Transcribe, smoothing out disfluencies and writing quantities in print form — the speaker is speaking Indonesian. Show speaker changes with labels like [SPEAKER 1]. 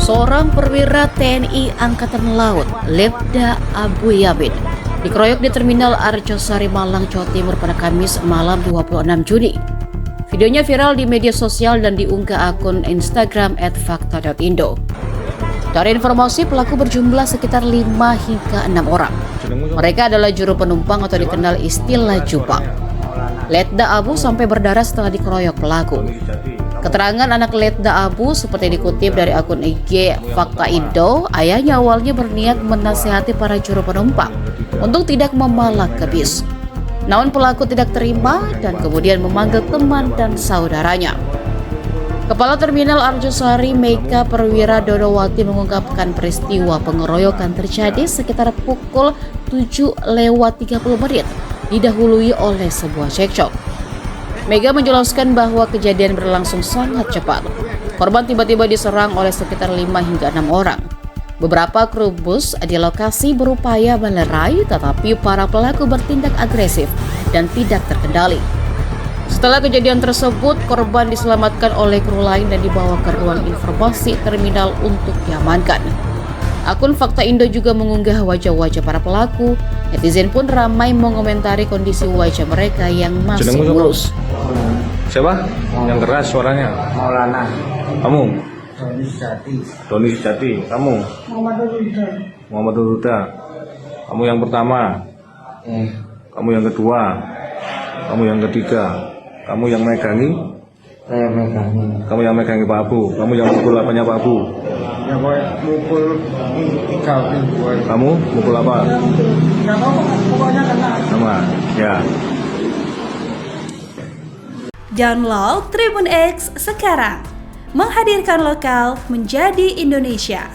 [SPEAKER 1] Seorang perwira TNI Angkatan Laut, Letda Abu Yabin, dikeroyok di Terminal Arjosari, Malang, Jawa Timur pada Kamis malam 26 Juni. Videonya viral di media sosial dan diunggah akun Instagram @fakta.indo. Dari informasi, pelaku berjumlah sekitar 5 hingga 6 orang. Mereka adalah juru penumpang atau dikenal istilah jupang. Letda Abu sampai berdarah setelah dikeroyok pelaku. Keterangan anak Letda Abu seperti dikutip dari akun IG Fakta Indo, ayahnya awalnya berniat menasihati para juru penumpang untuk tidak memalak ke bis. Namun pelaku tidak terima dan kemudian memanggil teman dan saudaranya. Kepala Terminal Arjosari Meka Perwira Dodowati mengungkapkan peristiwa pengeroyokan terjadi sekitar pukul 7:30 didahului oleh sebuah cekcok. Mega menjelaskan bahwa kejadian berlangsung sangat cepat. Korban tiba-tiba diserang oleh sekitar 5 hingga 6 orang. Beberapa kru bus di lokasi berupaya melerai, tetapi para pelaku bertindak agresif dan tidak terkendali. Setelah kejadian tersebut, korban diselamatkan oleh kru lain dan dibawa ke ruang informasi terminal untuk diamankan. Akun Fakta Indo juga mengunggah wajah-wajah para pelaku. Netizen pun ramai mengomentari kondisi wajah mereka yang masih mulus.
[SPEAKER 2] Siapa? Yang keras suaranya?
[SPEAKER 3] Maulana.
[SPEAKER 2] Kamu?
[SPEAKER 3] Doni Sejati.
[SPEAKER 2] Doni Sejati. Kamu? Muhammad Huda. Kamu yang pertama? Kamu yang kedua? Kamu yang ketiga? Kamu yang megangi?
[SPEAKER 3] Saya megangi.
[SPEAKER 2] Kamu yang megangi Pak Abu? Kamu yang mukul apanya Pak Abu?
[SPEAKER 3] Ya boy, mukul 3 boy.
[SPEAKER 2] Kamu mukul apa?
[SPEAKER 3] Ya pokoknya kena.
[SPEAKER 2] Sama, ya.
[SPEAKER 4] Download Tribun X sekarang, menghadirkan lokal menjadi Indonesia.